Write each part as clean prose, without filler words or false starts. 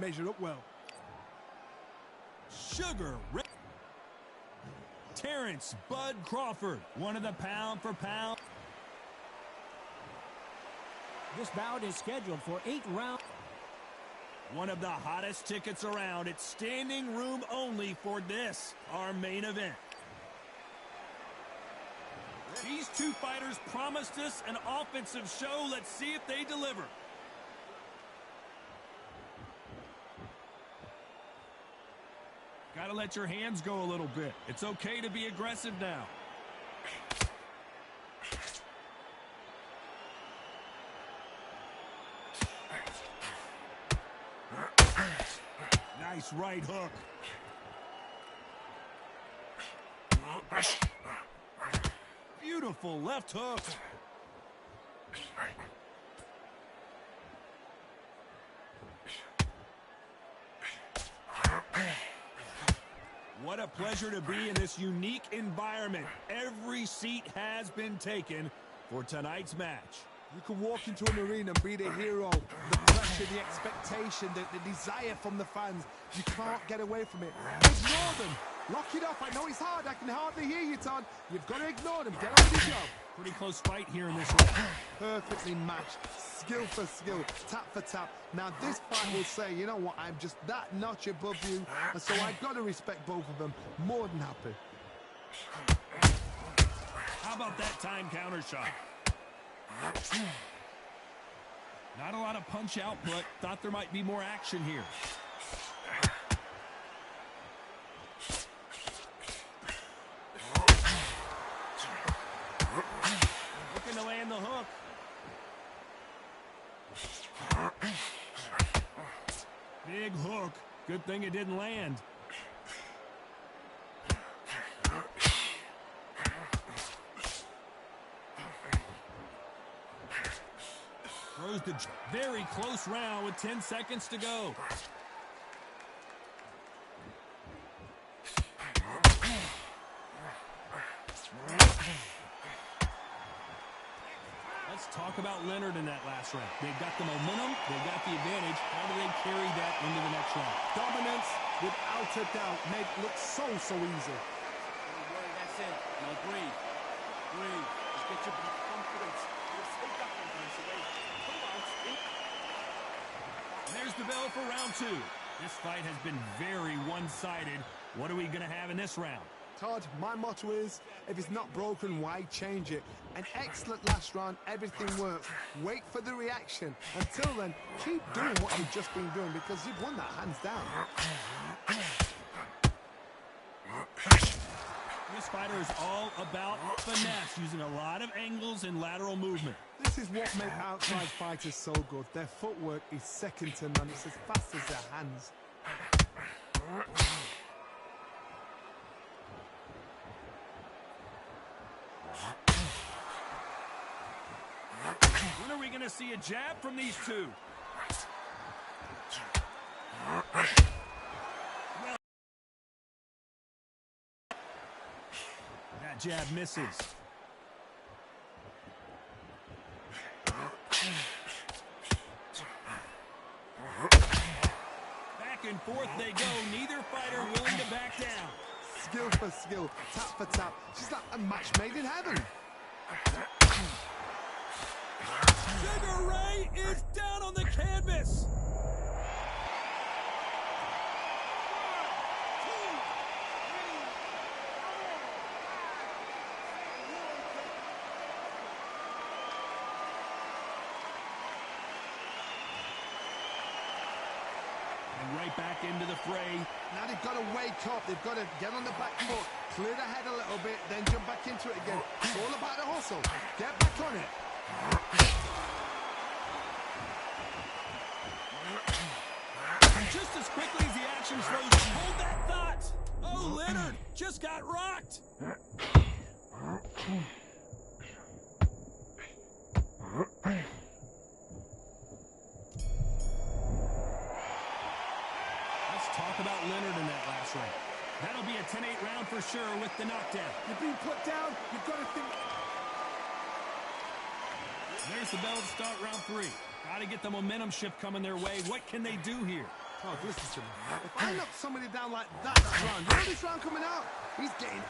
measure up well. Sugar Ray. Terrence Bud Crawford, one of the pound-for-pound. This bout is scheduled for 8 rounds. One of the hottest tickets around. It's standing room only for this, our main event. These two fighters promised us an offensive show. Let's see if they deliver. Got to let your hands go a little bit. It's okay to be aggressive now. Nice right hook. Beautiful left hook. What a pleasure to be in this unique environment. Every seat has been taken for tonight's match. You can walk into an arena and be the hero. The pressure, the expectation, the desire from the fans. You can't get away from it. Ignore them. Lock it off. I know it's hard. I can hardly hear you, Todd. You've got to ignore them. Get on with the job. Pretty close fight here in this round. Perfectly matched. Skill for skill. Tap for tap. Now this fight will say, you know what, I'm just that notch above you. And so I've got to respect both of them. More than happy. How about that time counter shot? Not a lot of punch output. Thought there might be more action here. Looking to land the hook. Big hook. Good thing it didn't land. Throws the very close round with 10 seconds to go. Let's talk about Leonard in that last round. They've got the momentum, they've got the advantage. How do they carry that into the next round? Dominance, without a doubt, made it look so easy. That's it. Now breathe. Breathe. Just get your confidence. Let's take that confidence away. There's the bell for round 2. This fight has been very one-sided. What are we going to have in this round? Todd, my motto is, if it's not broken, why change it? An excellent last round, everything works. Wait for the reaction. Until then, keep doing what you've just been doing because you've won that hands down. This fighter is all about finesse, using a lot of angles and lateral movement. This is what makes outside fighters so good. Their footwork is second to none. It's as fast as their hands. When are we going to see a jab from these two? Well, that jab misses. Back and forth they go. Neither fighter willing to back down. Skill for skill, tap for tap. She's like a match made in heaven. Sugar Ray is down on the canvas. And right back into the fray. Now they've got to wake up. They've got to get on the back foot, clear the head a little bit, then jump back into it again. It's all about the hustle. Get back on it. Just as quickly as the action slows, hold that thought. Oh, Leonard just got rocked. Let's talk about Leonard in that last round. That'll be a 10-8 round for sure with the knockdown. You're being put down. You've got to think. There's the bell to start round 3. Got to get the momentum shift coming their way. What can they do here? Todd, listen to me. If I knock somebody down like that round, you know this round coming out? He's getting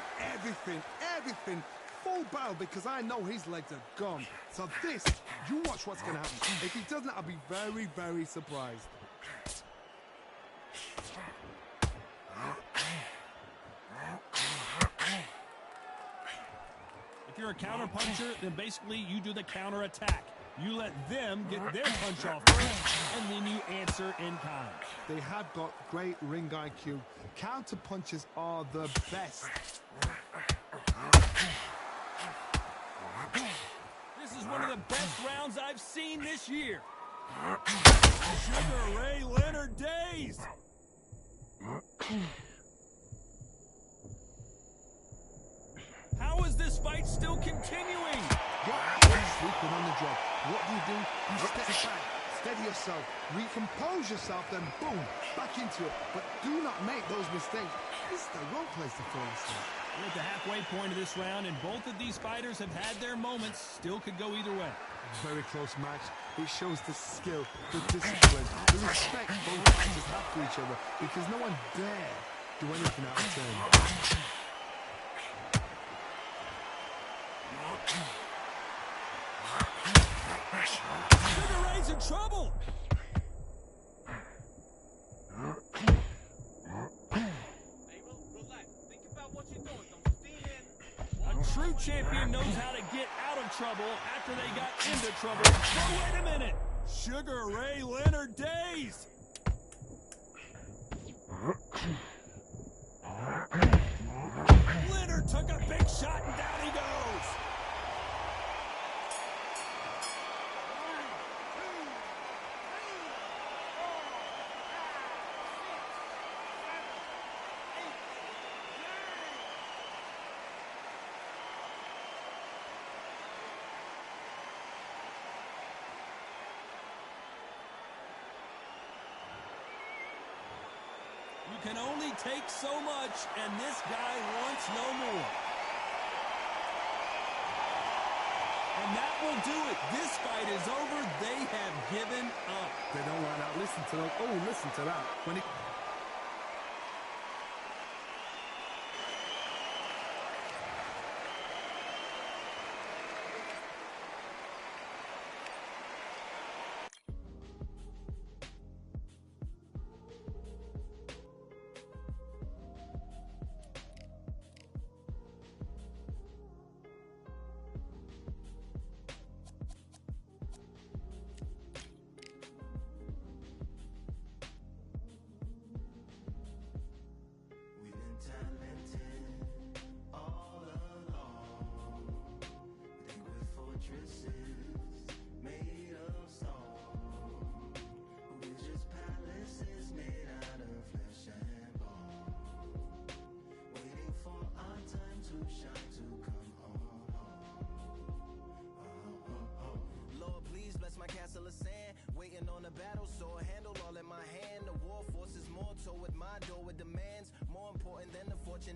everything, full barrel, because I know his legs are gone. So this, you watch what's going to happen. If he doesn't, I'll be very, very surprised. If you're a counter puncher, then basically you do the counter attack. You let them get their punch off first, and then you answer in kind. They have got great ring IQ. Counter punches are the best. This is one of the best rounds I've seen this year. Sugar Ray Leonard days. How is this fight still continuing? You're sleeping on the job. What do? You step back, steady yourself, recompose yourself, then boom, back into it. But do not make those mistakes. This is the wrong place to fall asleep. We're at the halfway point of this round, and both of these fighters have had their moments. Still could go either way. Very close match. It shows the skill, the discipline, the respect both fighters have for each other, because no one dare do anything out of turn. Sugar Ray's in trouble. Relax. Think about what you're doing. Don't stand. A true champion knows how to get out of trouble after they got into trouble. But wait a minute. Sugar Ray Leonard days. Leonard took a big shot and down he goes. You can only take so much, and this guy wants no more. And that will do it. This fight is over. They have given up. They don't line out. Listen to that. Oh, listen to that. When it...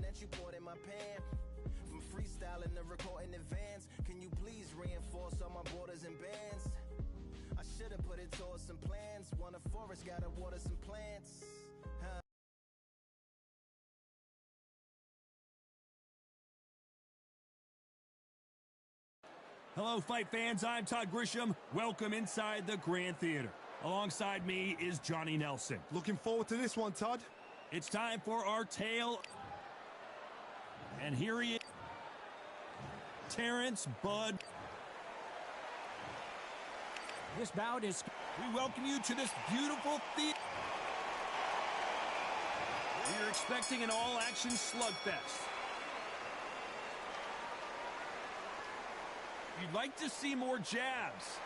that you poured in my pan. From freestyling to recording advance, can you please reinforce all my borders and bands? I should have put it towards some plans. Want a forest, gotta water some plants. Hello, fight fans. I'm Todd Grisham. Welcome inside the Grand Theater. Alongside me is Johnny Nelson. Looking forward to this one, Todd. It's time for our tale. And here he is, Terrence Bud. This bout is... We welcome you to this beautiful theater. We're expecting an all-action slugfest. You'd like to see more jabs.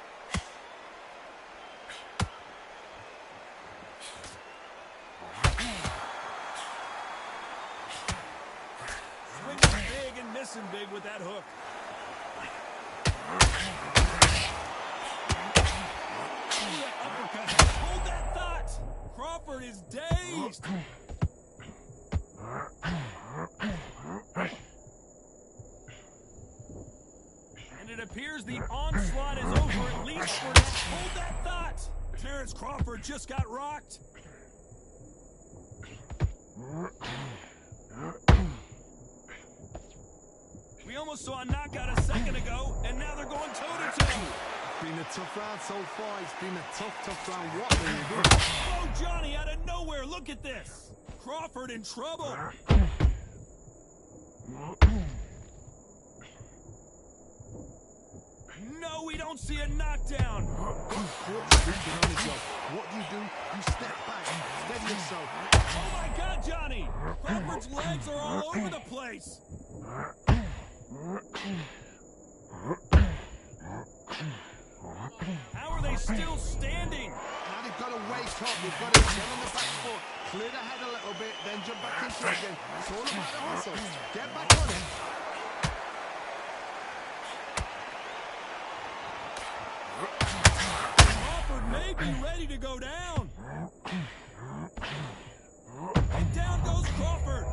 Swinging big and missing big with that hook. Ooh, that uppercut. Hold that thought. Crawford is dazed. And it appears the onslaught is over, at least for now. Hold that thought. Terrence Crawford just got rocked. almost saw a knockout a second ago, and now they're going toe-to-toe. Been a tough round so far. It's been a tough round. What do you do? Oh, Johnny, out of nowhere. Look at this. Crawford in trouble. No, we don't see a knockdown. What do? You step back, steady yourself. Oh, my God, Johnny. Crawford's legs are all over the place. How are they still standing? Now they've got to wake up. They've got to get on the back foot, clear the head a little bit, then jump back into it again. It's all about the hustle. Get back on it. Crawford may be ready to go down. And down goes Crawford.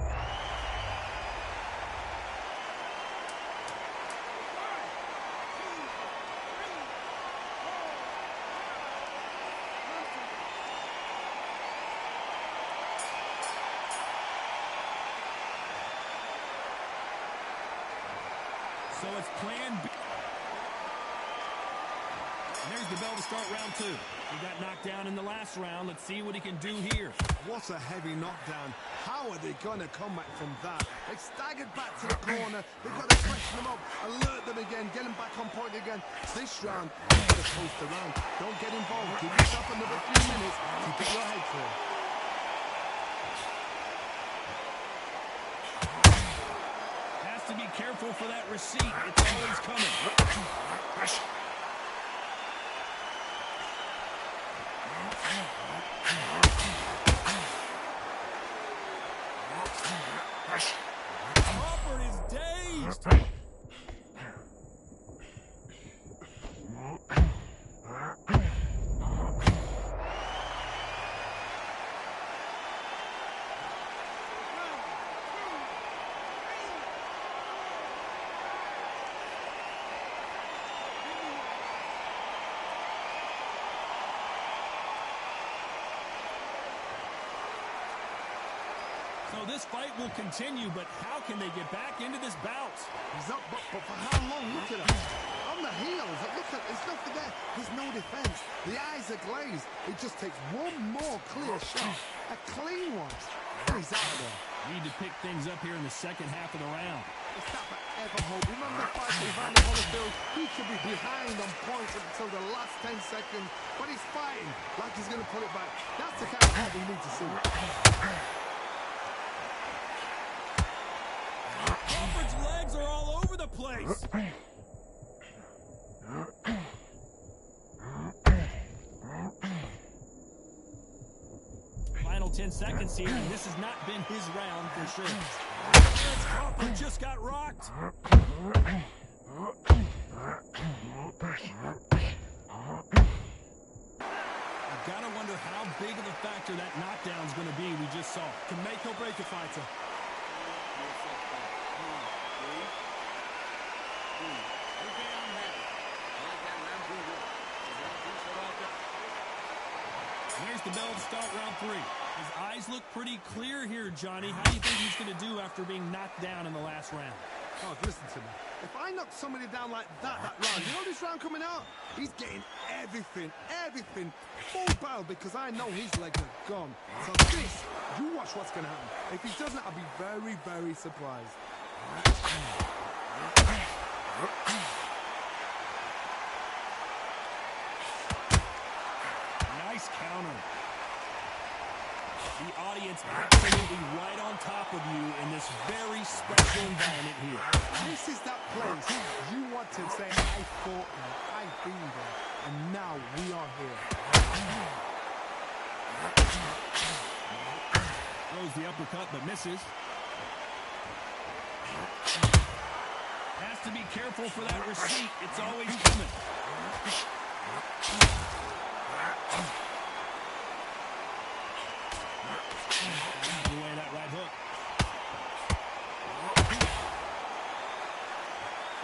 So it's plan B. And there's the bell to start round two. He got knocked down in the last round. Let's see what he can do here. What a heavy knockdown. How are they going to come back from that? They staggered back to the corner. They've got to freshen them up, alert them again, get them back on point again. This round, you've got to coast around. Don't get involved. Give yourself another 3 minutes to get your head clear. Has to be careful for that receipt. It's always coming. Crawford is dazed. So this fight will continue, but how can they get back into this bout? He's up, but for how long? Look at him. On the heels. Look at, there's nothing there. There's no defense. The eyes are glazed. It just takes one more clear shot. A clean one. And he's out of there. Need to pick things up here in the second half of the round. It's not forever hope. Remember the fight with Evander Holyfield? He could be behind on points until the last 10 seconds, but he's fighting like he's going to put it back. That's the kind of fight we need to see. Crawford's legs are all over the place. Final 10 seconds here, and this has not been his round for sure. Crawford just got rocked. I've got to wonder how big of a factor that knockdown is going to be we just saw. Can make or break a fighter. There's the bell to start round three. His eyes look pretty clear here, Johnny. How do you think he's going to do after being knocked down in the last round? Oh, listen to me. If I knock somebody down like that round, you know this round coming out? He's getting everything, full barrel, because I know his legs are gone. So this, you watch what's going to happen. If he doesn't, I'll be very, very surprised. Nice counter. The audience absolutely right on top of you in this very special environment here. This is that place you want to say, I fought there, I've been there, and now we are here. Throws the uppercut but misses. Has to be careful for that receipt. It's always coming. Away that right hook.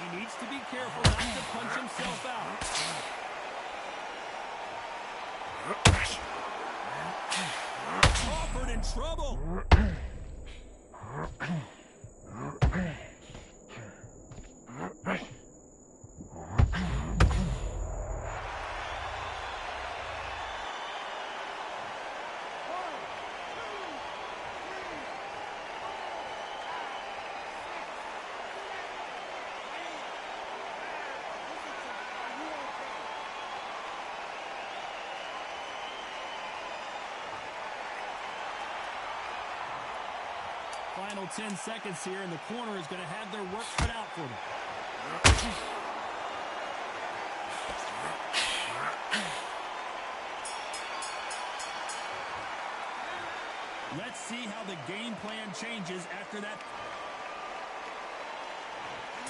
He needs to be careful not to punch himself out. Crawford in trouble. Final 10 seconds here, and the corner is going to have their work cut out for them. Let's see how the game plan changes after that.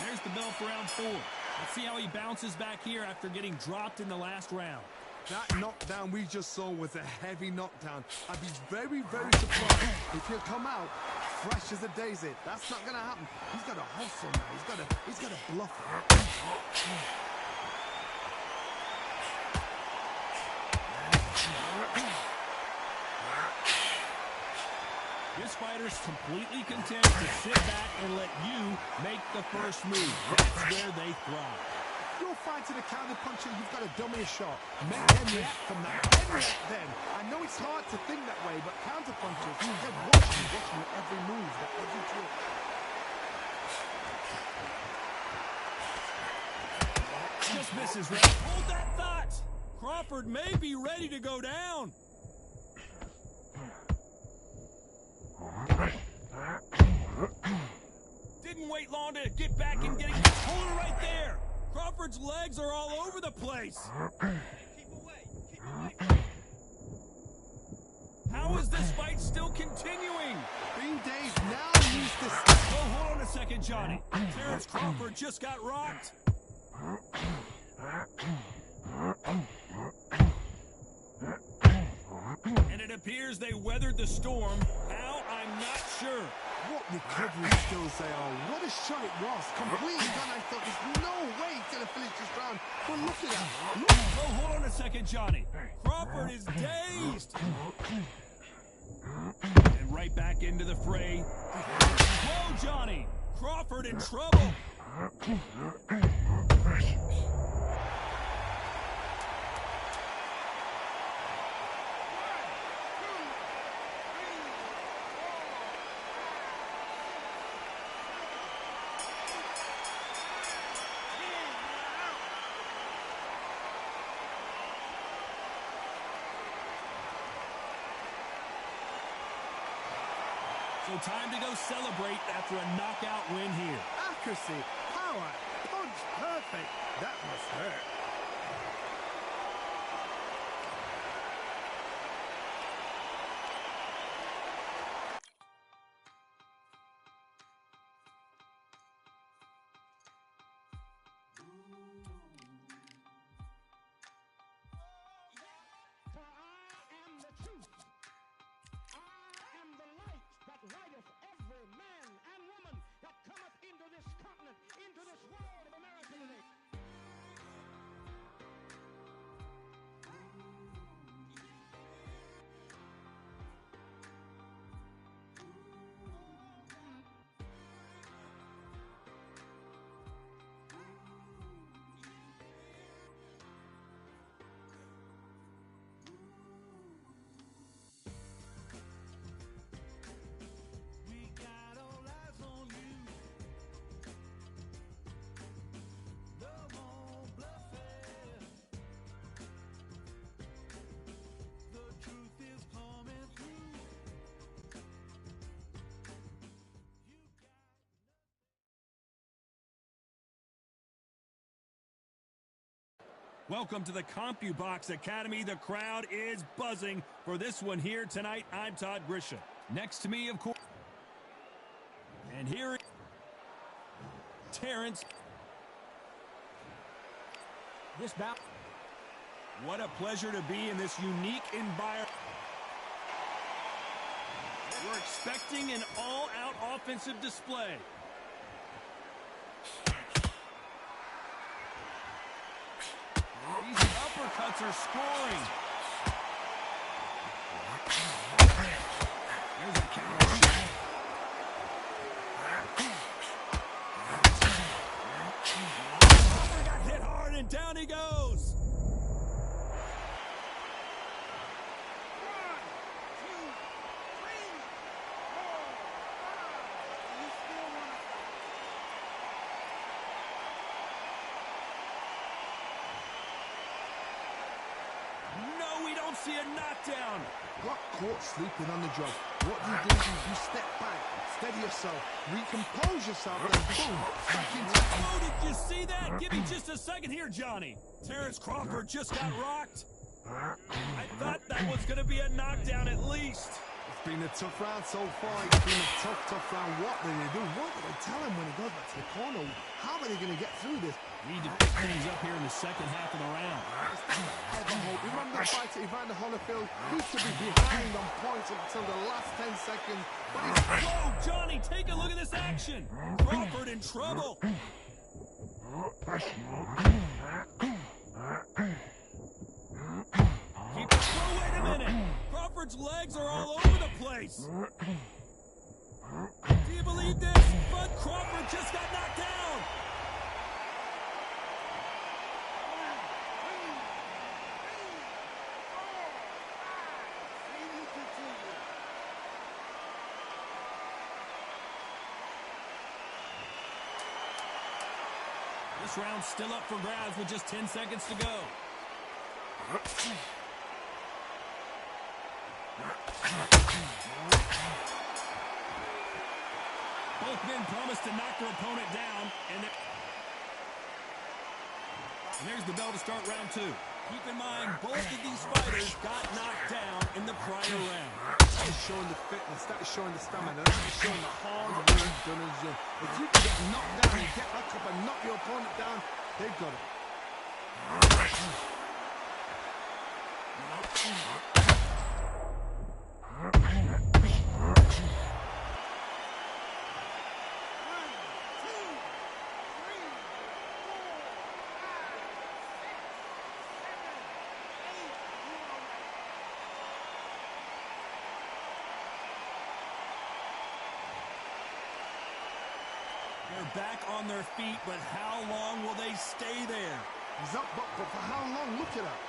There's the bell for round 4. Let's see how he bounces back here after getting dropped in the last round. That knockdown we just saw was a heavy knockdown. I'd be very, very surprised if he'll come out fresh as a daisy. That's not going to happen. He's got to hustle now. He's got to bluff it. This fighter's completely content to sit back and let you make the first move. That's where they thrive. If you're fighting a counter puncher, you've got to dummy a shot. Make them react from that. Then react then. I know it's hard to think that way, but counter punchers, they're watching every move, every trick. Just misses, Ray. Hold that thought. Crawford may be ready to go down. Didn't wait long to get back and get it. Hold it right there. Crawford's legs are all over the place. Keep away. Keep away. How is this fight still continuing? Being dazed now needs to stop. Oh, hold on a second, Johnny. Terrence Crawford just got rocked. And it appears they weathered the storm. How? I'm not sure. What recovery skills they are. What a shot it was. Completely done. I thought there's no way he's going to finish this round. But look at that. Look. Oh, hold on a second, Johnny. Crawford is dazed. And right back into the fray. Whoa, Johnny. Crawford in trouble. So time to go celebrate after a knockout win here. Accuracy, power, punch, perfect. That must hurt. Lighteth every man and woman that cometh into this continent, into this world of America today. Welcome to the CompuBox Academy. The crowd is buzzing for this one here tonight. I'm Todd Grisham. Next to me, of course. And here, Terrence. This bout. What a pleasure to be in this unique environment. We're expecting an all-out offensive display. These uppercuts are scoring. There's a counter shot. Got hit hard and down he goes. knockdown. Got caught sleeping on the job. What do? You step back, steady yourself, recompose yourself, then boom, back into it. Oh, did you see that? Give me just a second here, Johnny. Terrence Crawford just got rocked. I thought that was going to be a knockdown at least. It's been a tough round so far. It's been a tough round. What do they do? What do they tell him when he goes back to the corner? How are they going to get through this? Need to pick things up here in the second half of the round. Remember the fight at Evander Holyfield? He used to be behind on points until the last 10 seconds. But he's... Whoa, Johnny, take a look at this action. Crawford in trouble. Keep it slow. Wait a minute. Crawford's legs are all over the place. Do you believe this? Bud Crawford just got knocked down. This round's still up for grabs with just 10 seconds to go. Both men promised to knock their opponent down, and there's the bell to start round two. Keep in mind, both of these fighters got knocked down in the prior round. That is showing the fitness, that is showing the stamina, that is showing the hard work done in the gym. If you can get knocked down and get back up and knock your opponent down, they've got it. They're back on their feet, but how long will they stay there? He's up, but for how long? Look at that.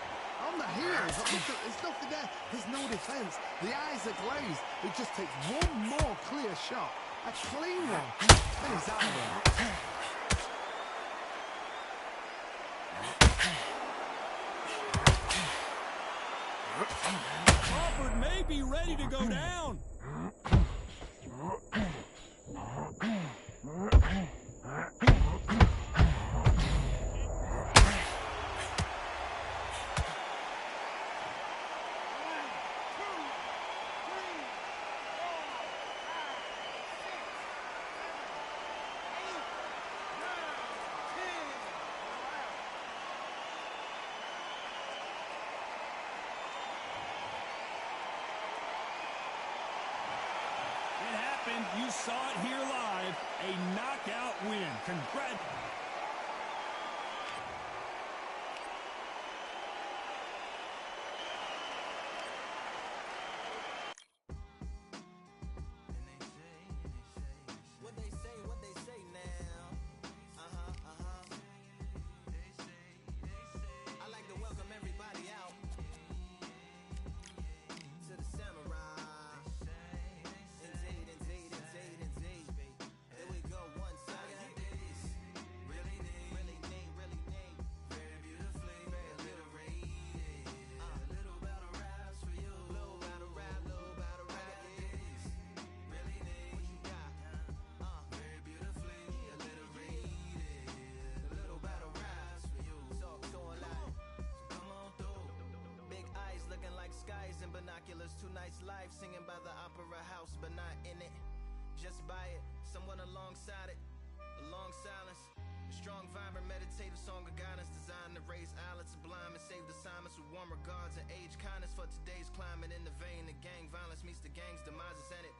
On the heels, look at, there's nothing there. There's no defense. The eyes are glazed. It just takes one more clear shot. A clean one. And he's out of there. Crawford may be ready to go down. You saw it here live, a knockout win. Congrats. What they say now. I like to welcome everybody out to the Samurai. Here we go, one time. Really neat. Very beautifully, very alliterated. Little battle raps for you. Little battle rap. Really neat. What you got? Very beautifully alliterated. Little battle raps for you. So alive. Come on through. Big eyes looking like skies and binoculars. Two nights live singing by the opera house, but not in it. Just by it, someone alongside it. A long silence. A strong, vibrant, meditative song of guidance designed to raise eyelids sublime and save the silence with warm regards and age kindness for today's climate. In the vein of gang violence meets the gang's demises, and it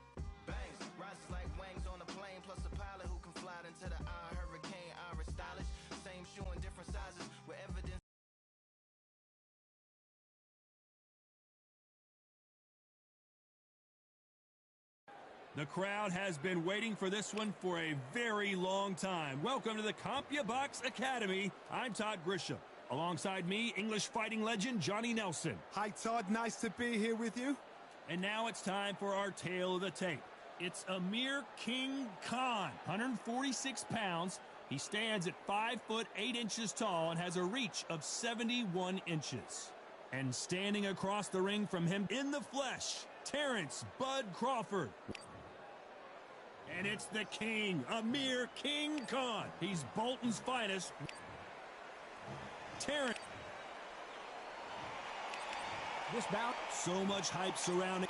bangs. Rises like wings on a plane, plus a pilot who can fly into the eye. Hurricane, iris stylish. Same shoe in different sizes with evidence. The crowd has been waiting for this one for a very long time. Welcome to the CompuBox Academy. I'm Todd Grisham. Alongside me, English fighting legend Johnny Nelson. Hi, Todd. Nice to be here with you. And now it's time for our tale of the tape. It's Amir King Khan, 146 pounds. He stands at 5 foot 8 inches tall and has a reach of 71 inches. And standing across the ring from him in the flesh, Terrence Bud Crawford. And it's the King, Amir King Khan. He's Bolton's finest. Terrence. This bout. So much hype surrounding.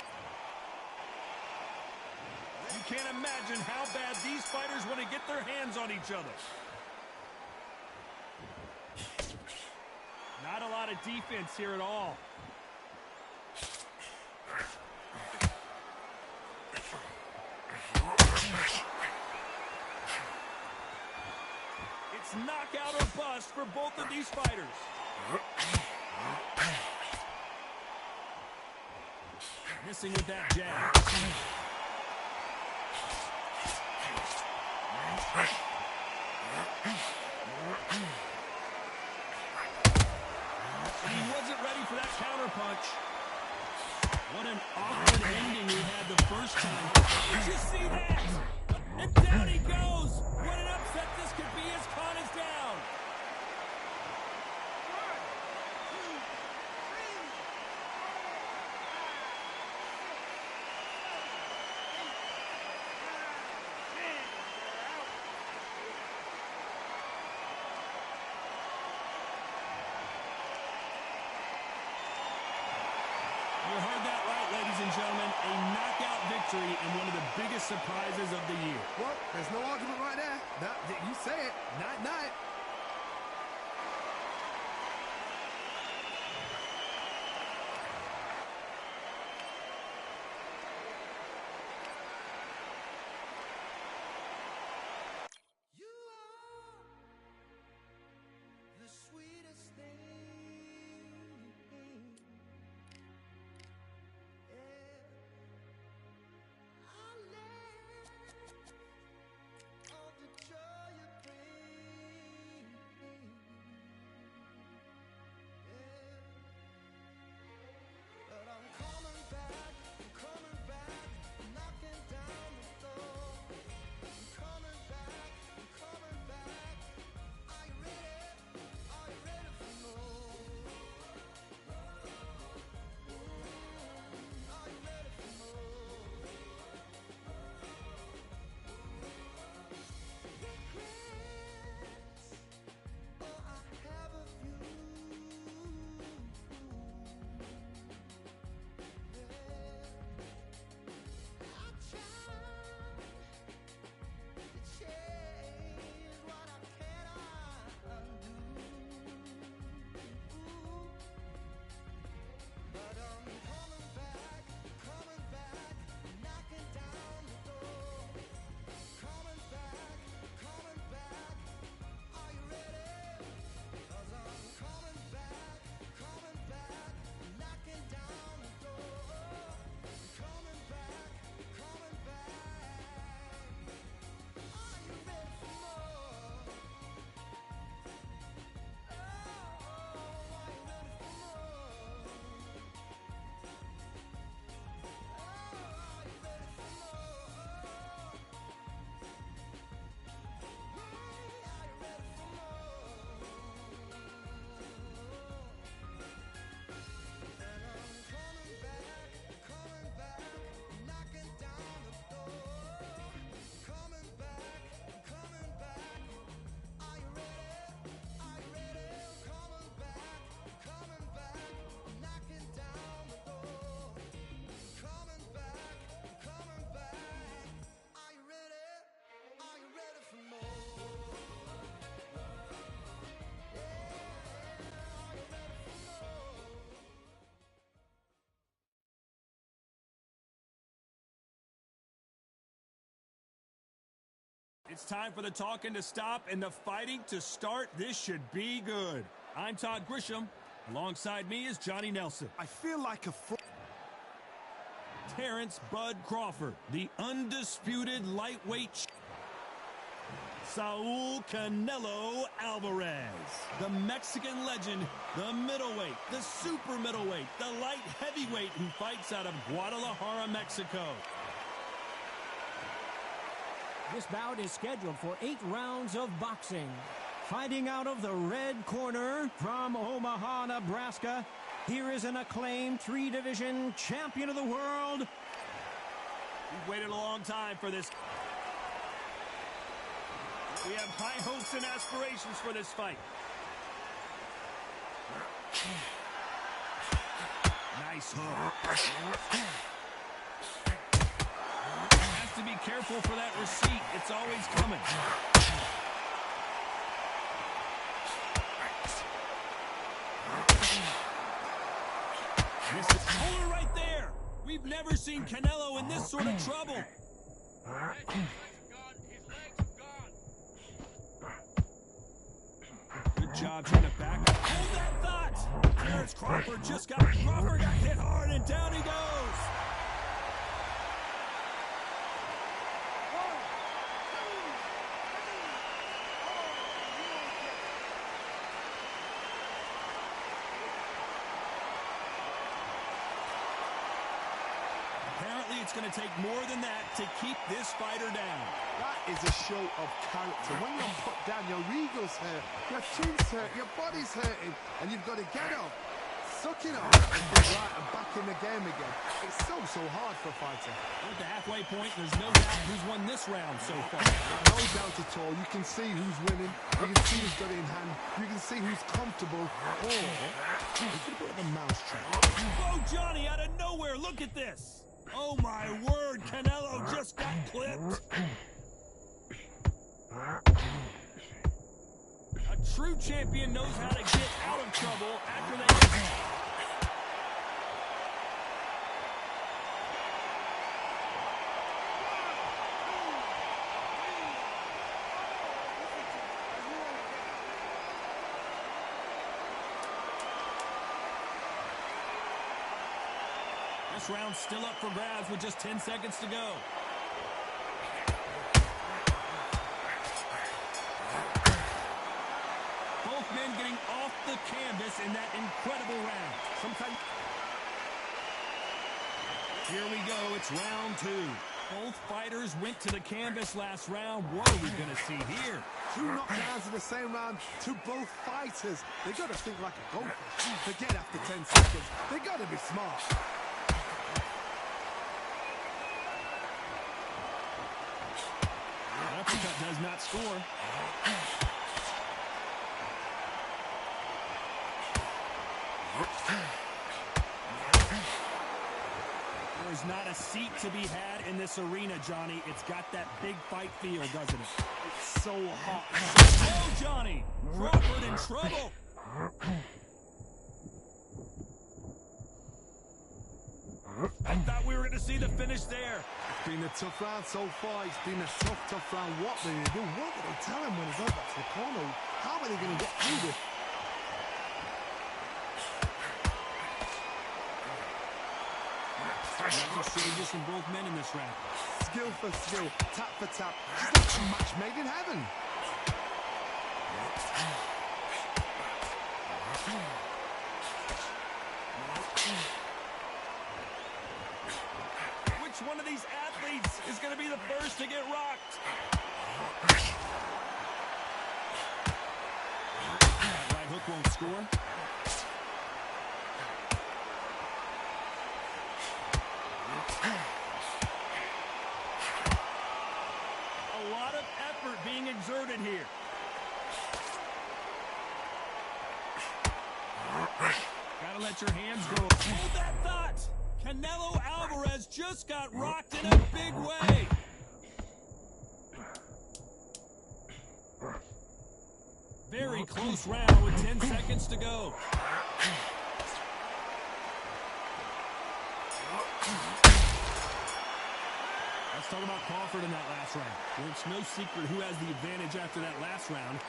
You can't imagine how bad these fighters want to get their hands on each other. Not a lot of defense here at all. It's knockout or bust for both of these fighters. Missing with that jab. And he wasn't ready for that counterpunch. What an awkward ending we had the first time. Did you see that? And down he goes. What an upset this could be as Khan is down. You heard that right, ladies and gentlemen. A knockout victory and one of the biggest surprises of the year. Well, there's no argument right there. You say it. Night-night. You are the sweetest thing. I live on the joy you bring. But I'm coming back, knocking down the door. I'm coming back. Are you ready for more? Are you ready for more? Regrets, oh, I have a few. I tried to change what I cannot undo. But I'm coming back, knocking down the door. Coming back. Are you ready? 'Cause I'm coming back, knocking down the door. Coming back. Are you ready for more? Oh, are you ready for more? Are you ready for more? Are you ready for more? And I'm coming back, knocking down the door. Coming back. Are you ready? Coming back, knocking down the door. Coming back. Are you ready for more? It's time for the talking to stop and the fighting to start. This should be good. I'm Todd Grisham. Alongside me is Johnny Nelson. I feel like a Terrence Bud Crawford, the undisputed lightweight. Saul Canelo Alvarez, the Mexican legend, the middleweight, the super middleweight, the light heavyweight who fights out of Guadalajara, Mexico. This bout is scheduled for 8 rounds of boxing. Fighting out of the red corner from Omaha, Nebraska, Here is an acclaimed 3-division champion of the world. We've waited a long time for this. We have high hopes and aspirations for this fight. Nice hook. Has to be careful for that receipt. It's always coming. Hold her right there. We've never seen Canelo in this sort of trouble. Good job trying to back up. Hold that thought. Terrence Crawford got hit hard, and down he goes. Apparently, it's going to take more than that to keep this fighter down. That is a show of character. When you're put down, your ego's hurt, your chin's hurt, your body's hurting, and you've got to get up, suck it up, and be right and back in the game again. It's so hard for a fighter. At the halfway point, there's no doubt who's won this round so far. No doubt at all. You can see who's winning. You can see who's got it in hand. You can see who's comfortable. Or it's a bit of a mousetrap. Oh, Johnny, out of nowhere, look at this. Oh, my word, Canelo just got clipped. A true champion knows how to get out of trouble after they... This round's still up for grabs with just 10 seconds to go. Both men getting off the canvas in that incredible round. Sometimes... Here we go, it's round 2. Both fighters went to the canvas last round. What are we going to see here? 2 knockdowns in the same round to both fighters. They got to think like a goldfish. Forget after 10 seconds. They got to be smart. Uppercut does not score. There's not a seat to be had in this arena, Johnny. It's got that big fight feel, doesn't it? It's so hot. Oh, Johnny! Crawford in trouble! I thought we were going to see the finish there. It's been a tough round so far. It's been a tough round. What do they do? What do they tell him when he goes back to the corner? How are they going to get through this? Exchanges from both men in this round. Skill for skill, tap for tap. Just like a match made in heaven. Which one of these athletes is going to be the first to get rocked? Right hook won't score. A lot of effort being exerted here. Gotta let your hands go. Hold that thought! Canelo Alvarez just got rocked in a big way. Very close round with 10 seconds to go. Let's talk about Crawford in that last round. Well, it's no secret who has the advantage after that last round.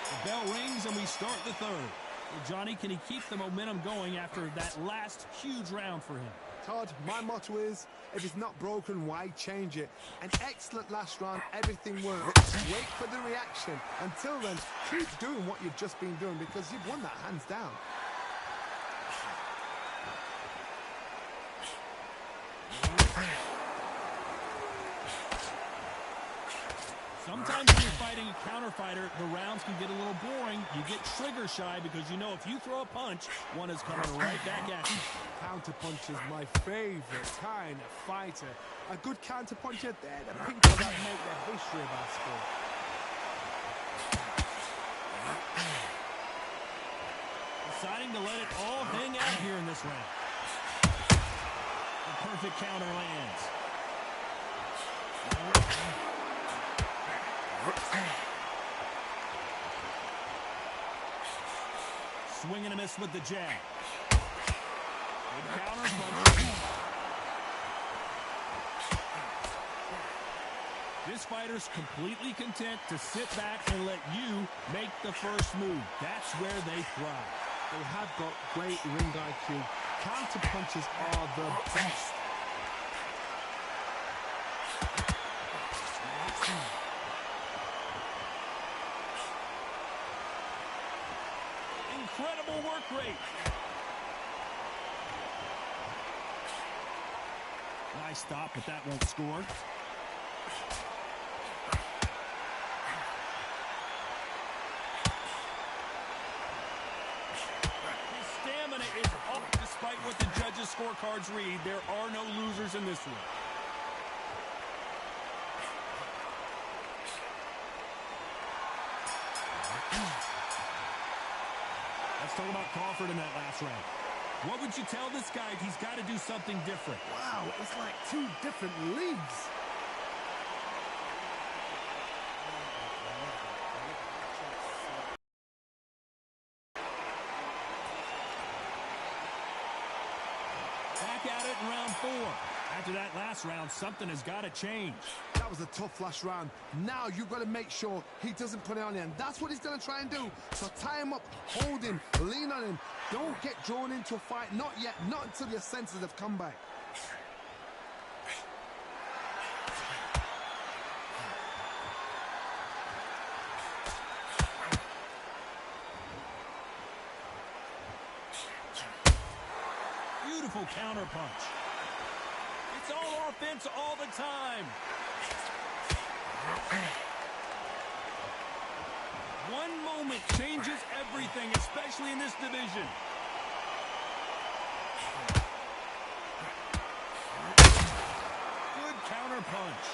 The bell rings and we start the third. Well, Johnny, can he keep the momentum going after that last huge round for him? Todd, my motto is, if it's not broken, why change it? An excellent last round, everything worked. Wait for the reaction. Until then, keep doing what you've just been doing because you've won that hands down. Sometimes when you're fighting a counter fighter, the rounds can get a little boring. You get trigger shy because you know if you throw a punch, one is coming right back at you. Counter punch is my favorite kind of fighter. A good counter puncher, they're the people that make the history of our sport. Deciding to let it all hang out here in this round. The perfect counter lands. Swing and a miss with the jab. Good counter punch. This fighter's completely content to sit back and let you make the first move. That's where they thrive. They have got great ring IQ. Counter punches are the best. Incredible work rate. Nice stop, but that won't score. His stamina is off despite what the judges' scorecards read. There are no losers in this one. Let's talk about Crawford in that last round. What would you tell this guy? He's got to do something different. Wow, it's like two different leagues. Back at it in round 4. After that last round, something has got to change. That was a tough last round. Now you've got to make sure he doesn't put it on you, and that's what he's going to try and do. So tie him up, hold him, lean on him. Don't get drawn into a fight. Not yet. Not until your senses have come back. Beautiful counter punch. It's all offense all the time. One moment changes everything, especially in this division. Good counter punch.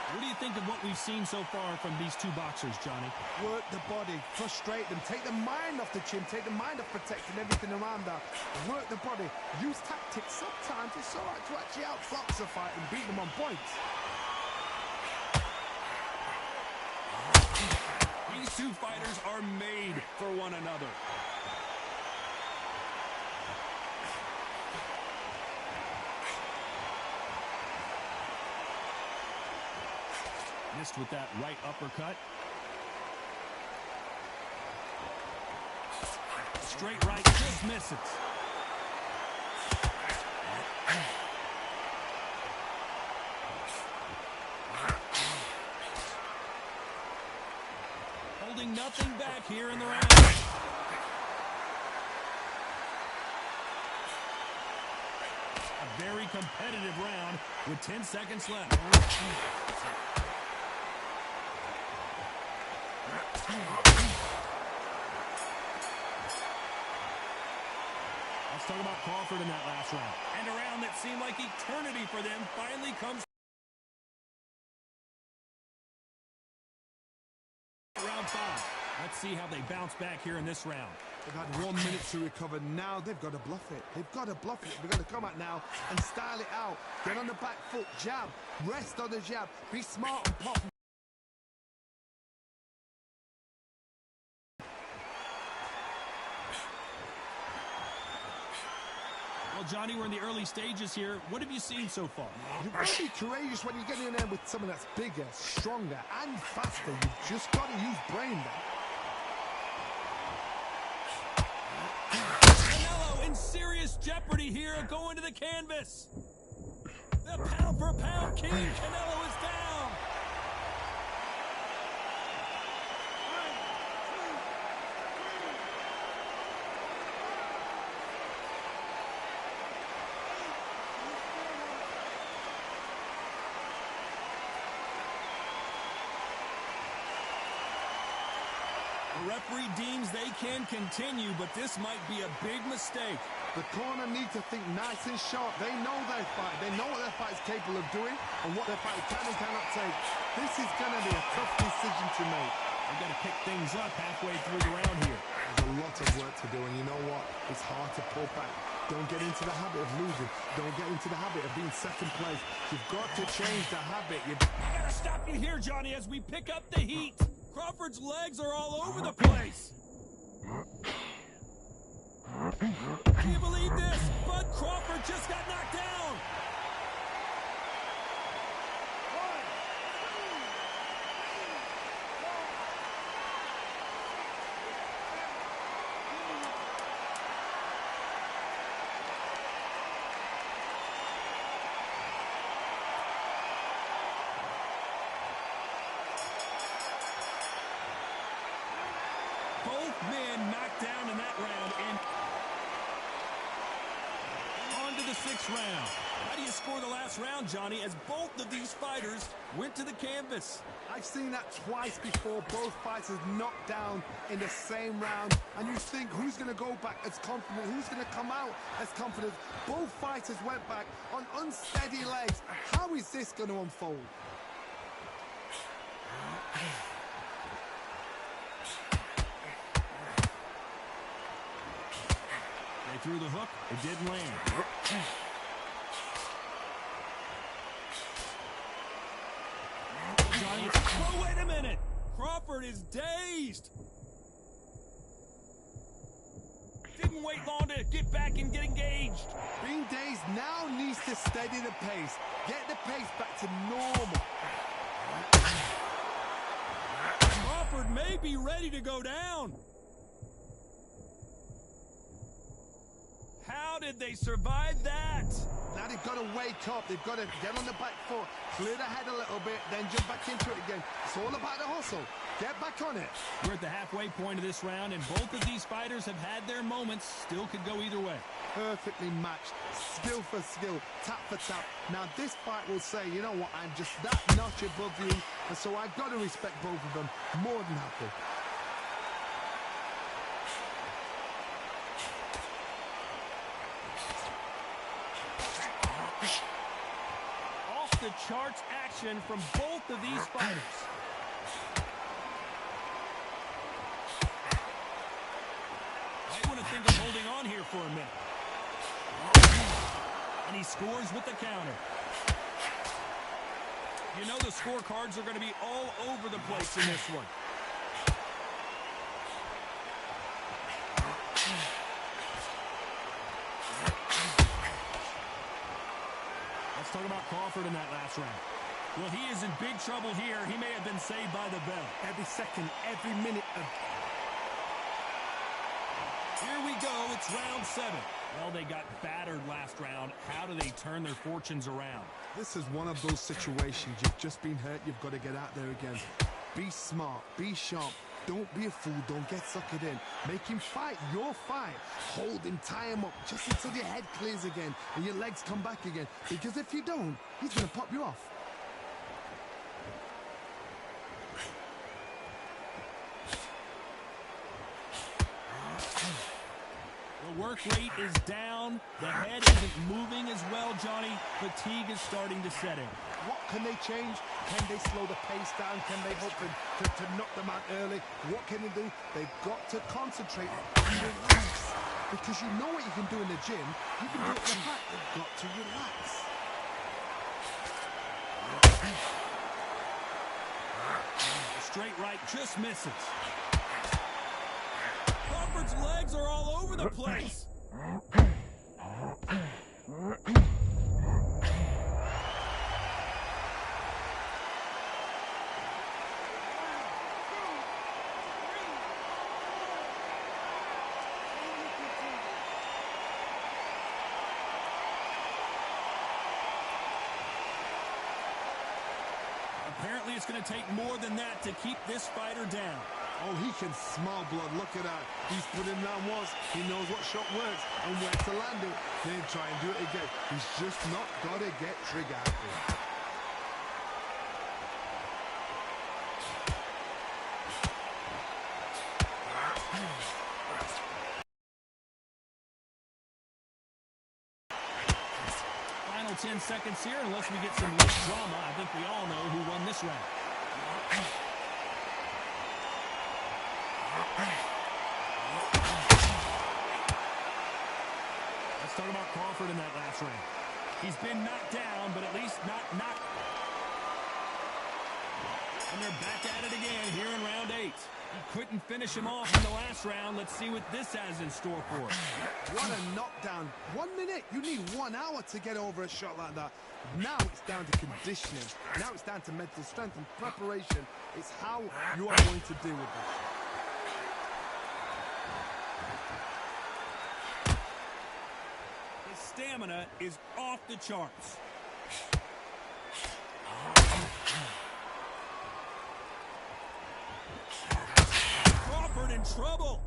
What do you think of what we've seen so far from these two boxers, Johnny? Work the body, frustrate them, take the mind off the chin, take the mind off protecting everything around that. Work the body, use tactics. Sometimes it's all right to actually outbox a fight and beat them on points. These two fighters are made for one another. Missed with that right uppercut. Straight right, just misses. Holding nothing back here in the round. A very competitive round with 10 seconds left. Let's talk about Crawford in that last round. And a round that seemed like eternity for them finally comes. Round 5. Let's see how they bounce back here in this round. They've had 1 minute to recover. Now they've got to bluff it. They've got to bluff it. They've got to come out now and style it out. Get on the back foot, jab, rest on the jab. Be smart and pop. Well, Johnny, we're in the early stages here. What have you seen so far? You've got to be courageous when you get in there with someone that's bigger, stronger, and faster. You've just got to use brain there. Canelo in serious jeopardy here of going to the canvas. The pound-for-pound king, Canelo, is down. referee deems they can continue, but this might be a big mistake. The corner need to think nice and sharp. They know their fight. They know what their fight is capable of doing and what their fight can and cannot take. This is going to be a tough decision to make. They've got to pick things up halfway through the round here. There's a lot of work to do, and you know what? It's hard to pull back. Don't get into the habit of losing. Don't get into the habit of being second place. You've got to change the habit. I gotta stop you here, Johnny, as we pick up the heat. Crawford's legs are all over the place. Can you believe this? Bud Crawford just got knocked down. Both men knocked down in that round, and on to the 6th round. How do you score the last round, Johnny, as both of these fighters went to the canvas? I've seen that twice before. Both fighters knocked down in the same round. And you think, who's going to go back as confident? Who's going to come out as confident? Both fighters went back on unsteady legs. How is this going to unfold? They threw the hook. It didn't land. Johnny, oh, wait a minute. Crawford is dazed. Didn't wait long to get back and get engaged. Being dazed now needs to steady the pace. Get the pace back to normal. Crawford may be ready to go down. How did they survive that? Now they've got to wake up. They've got to get on the back foot, clear the head a little bit, then jump back into it again. It's all about the hustle. Get back on it. We're at the halfway point of this round, and both of these fighters have had their moments. Still could go either way. Perfectly matched, skill for skill, tap for tap. Now this fight will say, you know what, I'm just that notch above you, and so I've got to respect both of them. More than happy. The charts action from both of these fighters. Might want to think of holding on here for a minute. And he scores with the counter. You know the scorecards are going to be all over the place in this one. Let's talk about Crawford in that last round. Well, he is in big trouble here. He may have been saved by the bell. Every second, every minute. Here we go. It's round 7. Well, they got battered last round. How do they turn their fortunes around? This is one of those situations. You've just been hurt. You've got to get out there again. Be smart. Be sharp. Don't be a fool. Don't get suckered in. Make him fight your fight. Hold him, tie him up, just until your head clears again and your legs come back again. Because if you don't, he's going to pop you off. The work rate is down. The head isn't moving as well, Johnny. Fatigue is starting to set in. What can they change? Can they slow the pace down? Can they hope to knock them out early? What can they do? They've got to concentrate and relax. Because you know what you can do in the gym. You can do it in the back. They've got to relax. The straight right just misses. Crawford's legs are all over the place. Apparently it's going to take more than that to keep this fighter down. Oh, he can smell blood. Look at that. He's put him down once. He knows what shot works and where to land it. Then try and do it again. He's just not got to get trigger happy. 10 seconds here. Unless we get some late drama, I think we all know who won this round. Let's talk about Crawford in that last round. He's been knocked down, but at least not knocked. And they're back at it again here in round 8. He couldn't finish him off in the last round. Let's see what this has in store for us. What a knockdown. 1 minute. You need 1 hour to get over a shot like that. Now it's down to conditioning. Now it's down to mental strength and preparation. It's how you are going to deal with this. His stamina is off the charts. Crawford in trouble.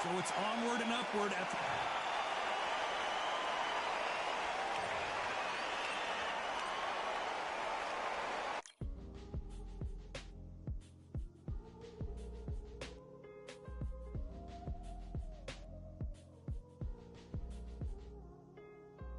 So it's onward and upward after...